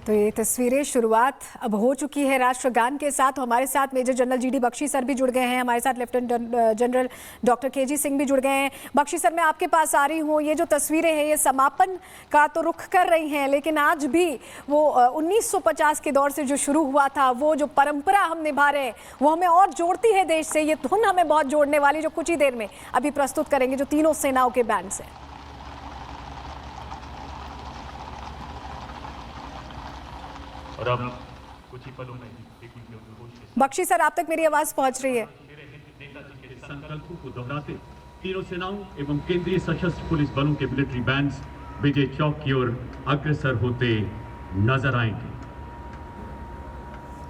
तो ये तस्वीरें शुरुआत अब हो चुकी है राष्ट्रगान के साथ। हमारे साथ major general GD Bakshi sir भी जुड़ गए हैं, हमारे साथ lieutenant general doctor KG Singh भी जुड़ गए हैं। बख्शी सर, मैं आपके पास आ रही हूँ। ये जो तस्वीरें हैं ये समापन का तो रुख कर रही हैं, लेकिन आज भी वो 1950 के दौर से जो शुरू हुआ था, वो जो परंपरा हम निभा रहे हैं, वो हमें और जोड़ती है देश से। ये धुन हमें बहुत जोड़ने वाली, जो कुछ ही देर में अभी प्रस्तुत करेंगे, जो तीनों सेनाओं के बैंड से। और अब कुछ ही पलों में बख्शी सर, आप तक मेरी आवाज पहुंच रही है? नेताजी के संकल्पों को दोहराते तीनों सेनाओं एवं केंद्रीय सशस्त्र पुलिस बलों के मिलिट्री बैंड्स विजय चौक की ओर अग्रसर होते नजर आएंगे।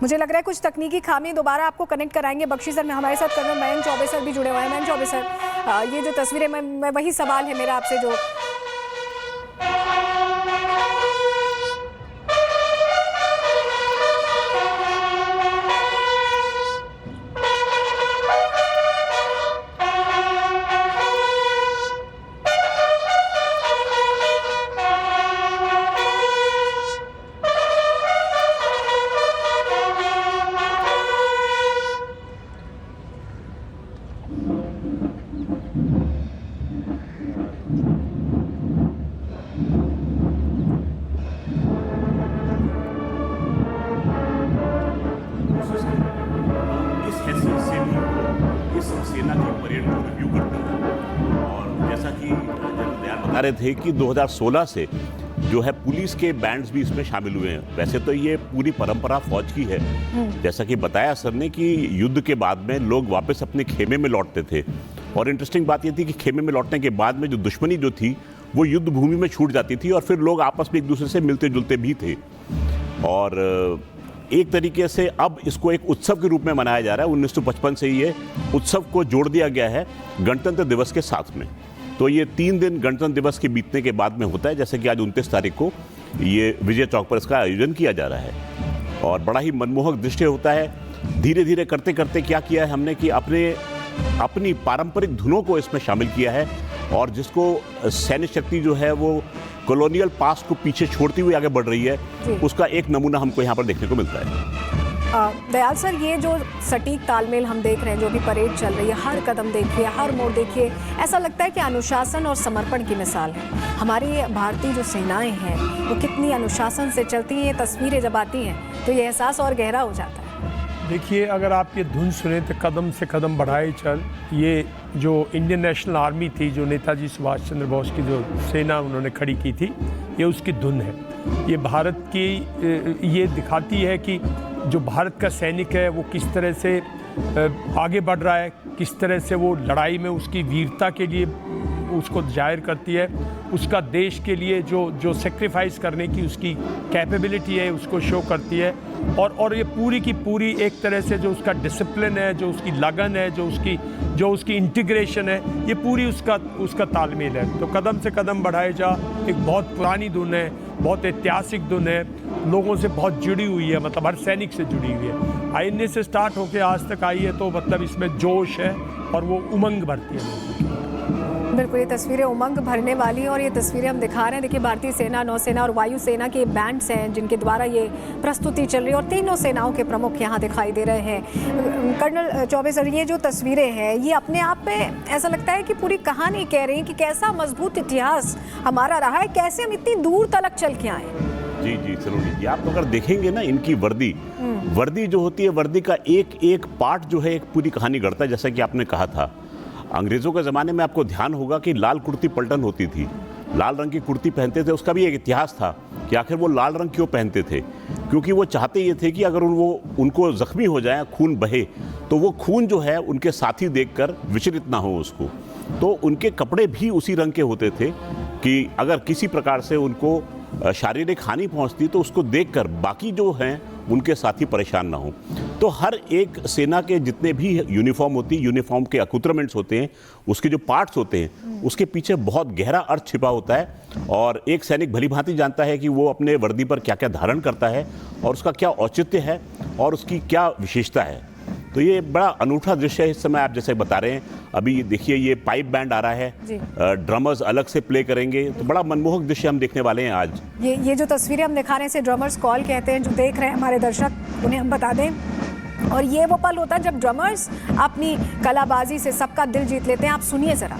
मुझे लग रहा है कुछ तकनीकी खामी, दोबारा आपको कनेक्ट कराएंगे बख्शी सर। मैं हमारे साथ कर्नल मयंक चौबे सर भी जुड़े हुए हैं। मयंक चौबे सर, ये जो तस्वीरें, मैं वही सवाल है मेरा आपसे जो सेना की परेड को रिव्यू करते हैं। और जैसा कि जनरल दयाल बता रहे थे कि 2016 से जो है पुलिस के बैंड्स भी इसमें शामिल हुए हैं। वैसे तो ये पूरी परंपरा फौज की है, जैसा कि बताया सर ने कि युद्ध के बाद में लोग वापस अपने खेमे में लौटते थे। और इंटरेस्टिंग बात ये थी कि खेमे में लौटने के बाद में जो दुश्मनी जो थी वो युद्ध भूमि में छूट जाती थी और फिर लोग आपस में एक दूसरे से मिलते जुलते भी थे। और एक तरीके से अब इसको एक उत्सव के रूप में मनाया जा रहा है। 1955 से ये उत्सव को जोड़ दिया गया है गणतंत्र दिवस के साथ में। तो ये 3 दिन गणतंत्र दिवस के बीतने के बाद में होता है, जैसे कि आज 29 तारीख को ये विजय चौक पर इसका आयोजन किया जा रहा है। और बड़ा ही मनमोहक दृश्य होता है। धीरे धीरे करते करते क्या किया है हमने कि अपनी पारंपरिक धुनों को इसमें शामिल किया है, और जिसको सैन्य शक्ति जो है वो कॉलोनियल पास्ट को पीछे छोड़ती हुई आगे बढ़ रही है, उसका एक नमूना हमको यहाँ पर देखने को मिलता है। दयाल सर, ये जो सटीक तालमेल हम देख रहे हैं, जो भी परेड चल रही है, हर कदम देखिए, हर मोड़ देखिए, ऐसा लगता है कि अनुशासन और समर्पण की मिसाल है। हमारी भारतीय जो सेनाएं हैं वो कितनी अनुशासन से चलती हैं। ये तस्वीरें जब आती हैं तो ये एहसास और गहरा हो जाता है। देखिए, अगर आप ये धुन सुने तो कदम से कदम बढ़ाए चल, ये जो इंडियन नेशनल आर्मी थी, जो नेताजी सुभाष चंद्र बोस की जो सेना उन्होंने खड़ी की थी, ये उसकी धुन है। ये भारत की ये दिखाती है कि जो भारत का सैनिक है वो किस तरह से आगे बढ़ रहा है, किस तरह से वो लड़ाई में उसकी वीरता के लिए उसको जाहिर करती है, उसका देश के लिए जो सेक्रीफाइस करने की उसकी कैपेबिलिटी है उसको शो करती है। और ये पूरी की पूरी एक तरह से जो उसका डिसिप्लिन है, जो उसकी लगन है, जो उसकी इंटीग्रेशन है, ये पूरी उसका तालमेल है। तो कदम से कदम बढ़ाए जा एक बहुत पुरानी धुन है, बहुत ऐतिहासिक धुन है, लोगों से बहुत जुड़ी हुई है, मतलब हर सैनिक से जुड़ी हुई है। आईएनए से स्टार्ट होकर आज तक आई है, तो मतलब इसमें जोश है और वो उमंग भरती है लोगों की। बिल्कुल, ये तस्वीरें उमंग भरने वाली हैं और ये तस्वीरें हम दिखा रहे हैं। देखिए, भारतीय सेना, नौसेना और वायुसेना के बैंड्स हैं जिनके द्वारा ये प्रस्तुति चल रही है और तीनों सेनाओं के प्रमुख यहाँ दिखाई दे रहे हैं। कर्नल चौबे सर, ये जो तस्वीरें हैं ये अपने आप में ऐसा लगता है कि पूरी कहानी कह रही है कि कैसा मजबूत इतिहास हमारा रहा है, कैसे हम इतनी दूर तलक चल के आए। जी जी, सलोनी जी, आप अगर देखेंगे ना इनकी वर्दी जो होती है, वर्दी का एक एक पार्ट जो है एक पूरी कहानी गढ़ता है। जैसा कि आपने कहा था, अंग्रेज़ों के ज़माने में आपको ध्यान होगा कि लाल कुर्ती पलटन होती थी, लाल रंग की कुर्ती पहनते थे। उसका भी एक इतिहास था कि आखिर वो लाल रंग क्यों पहनते थे, क्योंकि वो चाहते ये थे कि अगर उनको ज़ख्मी हो जाए, खून बहे, तो वो खून जो है उनके साथी देखकर विचलित ना हो उसको। तो उनके कपड़े भी उसी रंग के होते थे कि अगर किसी प्रकार से उनको शारीरिक हानि पहुंचती तो उसको देखकर बाकी जो हैं उनके साथी परेशान ना हो। तो हर एक सेना के जितने भी यूनिफॉर्म होती, यूनिफॉर्म के अक्यूपमेंट्स होते हैं, उसके जो पार्ट्स होते हैं, उसके पीछे बहुत गहरा अर्थ छिपा होता है। और एक सैनिक भली भांति जानता है कि वो अपने वर्दी पर क्या क्या धारण करता है और उसका क्या औचित्य है और उसकी क्या विशेषता है। तो ये बड़ा अनूठा दृश्य है। इस समय आप जैसे बता रहे हैं, अभी देखिए ये पाइप बैंड आ रहा है, ड्रमर्स अलग से प्ले करेंगे, तो बड़ा मनमोहक दृश्य हम देखने वाले हैं आज। ये जो तस्वीरें हम दिखा रहे हैं इसे ड्रमर्स कॉल कहते हैं। जो देख रहे हैं हमारे दर्शक, उन्हें हम बता दें, और ये वो पल होता है जब ड्रमर्स अपनी कलाबाजी से सबका दिल जीत लेते हैं। आप सुनिए जरा।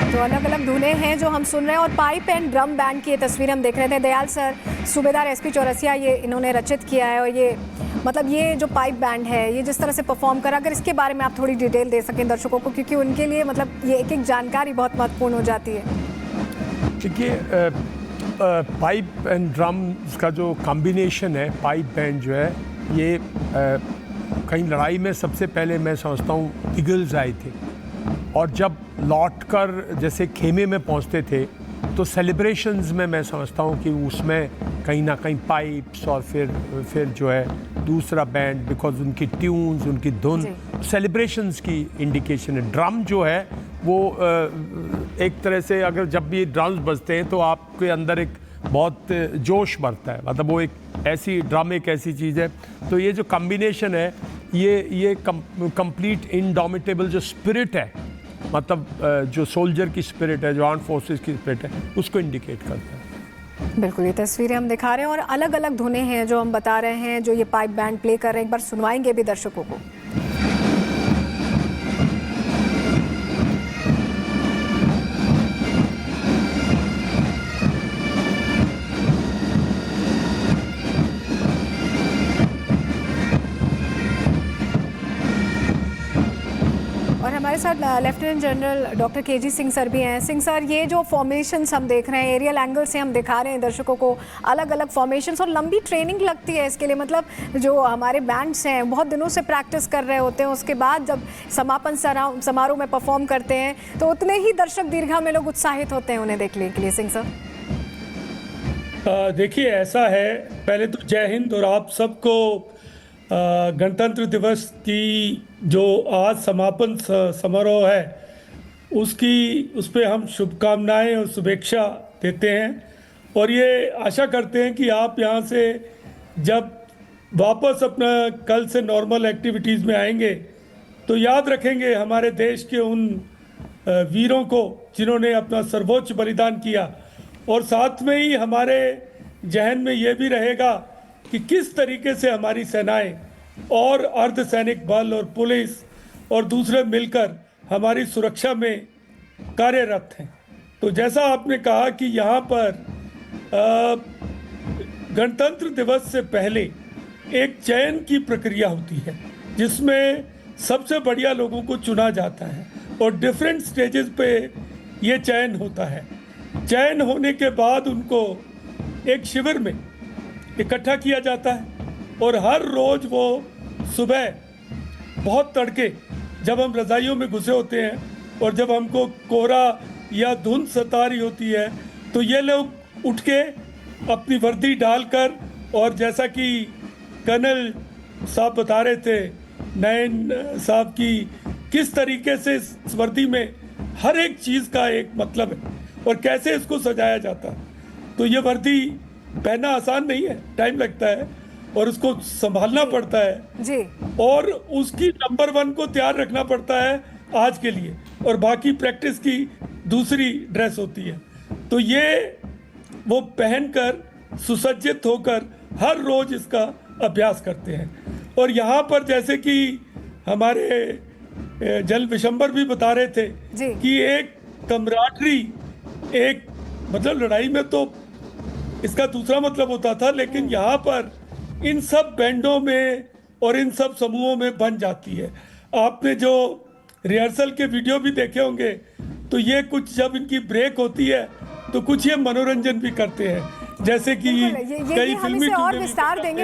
तो अलग अलग धुनें हैं जो हम सुन रहे हैं, और पाइप एंड ड्रम बैंड की ये तस्वीर हम देख रहे थे। दयाल सर, सूबेदार एसपी चौरसिया, ये इन्होंने रचित किया है, और ये मतलब ये जो पाइप बैंड है ये जिस तरह से परफॉर्म करा, अगर इसके बारे में आप थोड़ी डिटेल दे सकें दर्शकों को, क्योंकि उनके लिए मतलब ये एक एक जानकारी बहुत महत्वपूर्ण हो जाती है। देखिए, पाइप एंड ड्रम्स का जो कॉम्बिनेशन है, पाइप बैंड जो है ये कहीं लड़ाई में सबसे पहले मैं समझता हूँ ईगल्स आए थे, और जब लौटकर जैसे खेमे में पहुंचते थे तो सेलिब्रेशंस में मैं समझता हूं कि उसमें कहीं ना कहीं पाइप्स और फिर जो है दूसरा बैंड, बिकॉज उनकी ट्यून्स, उनकी धुन सेलिब्रेशंस की इंडिकेशन है। ड्रम जो है वो एक तरह से अगर जब भी ड्रम्स बजते हैं तो आपके अंदर एक बहुत जोश बढ़ता है, मतलब वो एक ऐसी ड्रम एक ऐसी चीज़ है। तो ये जो कॉम्बिनेशन है ये कंप्लीट इनडोमिटेबल जो स्पिरिट है, मतलब जो सोल्जर की स्पिरिट है, जो आर्म फोर्सेस की स्पिरिट है, उसको इंडिकेट करता है। बिल्कुल, ये तस्वीरें हम दिखा रहे हैं और अलग अलग धुनें हैं जो हम बता रहे हैं, जो ये पाइप बैंड प्ले कर रहे हैं। एक बार सुनवाएंगे भी दर्शकों को। हमारे साथ lieutenant general doctor KG Singh sir भी हैं। सिंह सर, ये जो फॉर्मेशंस हम देख रहे हैं, एरियल एंगल से हम दिखा रहे हैं दर्शकों को अलग अलग फॉर्मेशंस, और लंबी ट्रेनिंग लगती है इसके लिए। मतलब जो हमारे बैंड्स हैं बहुत दिनों से प्रैक्टिस कर रहे होते हैं, उसके बाद जब समापन समारोह में परफॉर्म करते हैं तो उतने ही दर्शक दीर्घा में लोग उत्साहित होते हैं उन्हें देखने के लिए। सिंह सर, देखिए, ऐसा है, पहले तो जय हिंद, और आप सबको गणतंत्र दिवस की जो आज समापन समारोह है उस पर हम शुभकामनाएं और शुभेच्छा देते हैं, और ये आशा करते हैं कि आप यहाँ से जब वापस अपना कल से नॉर्मल एक्टिविटीज़ में आएंगे तो याद रखेंगे हमारे देश के उन वीरों को जिन्होंने अपना सर्वोच्च बलिदान किया, और साथ में ही हमारे जहन में ये भी रहेगा कि किस तरीके से हमारी सेनाएं और अर्धसैनिक बल और पुलिस और दूसरे मिलकर हमारी सुरक्षा में कार्यरत हैं। तो जैसा आपने कहा कि यहाँ पर गणतंत्र दिवस से पहले एक चयन की प्रक्रिया होती है जिसमें सबसे बढ़िया लोगों को चुना जाता है, और डिफरेंट स्टेजेस पे ये चयन होता है। चयन होने के बाद उनको एक शिविर में इकट्ठा किया जाता है, और हर रोज़ वो सुबह बहुत तड़के जब हम रज़ाइयों में घुसे होते हैं और जब हमको कोहरा या धुंध सता रही होती है तो ये लोग उठ के अपनी वर्दी डालकर, और जैसा कि कर्नल साहब बता रहे थे, नयन साहब, की किस तरीके से इस वर्दी में हर एक चीज़ का एक मतलब है और कैसे इसको सजाया जाता है। तो ये वर्दी पहनना आसान नहीं है, टाइम लगता है और उसको संभालना पड़ता है जी, और उसकी नंबर 1 को तैयार रखना पड़ता है आज के लिए। और बाकी प्रैक्टिस की दूसरी ड्रेस होती है। तो ये वो पहनकर सुसज्जित होकर हर रोज इसका अभ्यास करते हैं। और यहाँ पर जैसे कि हमारे जल विशंबर भी बता रहे थे जी। कि एक कमराडरी, एक मतलब लड़ाई में तो इसका दूसरा मतलब होता था, लेकिन यहाँ पर इन सब बैंडों में और इन सब समूहों में बन जाती है। आपने जो रिहर्सल के वीडियो भी देखे होंगे, तो ये कुछ जब इनकी ब्रेक होती है तो कुछ ये मनोरंजन भी करते हैं, जैसे कि ये कई हम फिल्मी इसे और टूने भी विस्तार बताते देंगे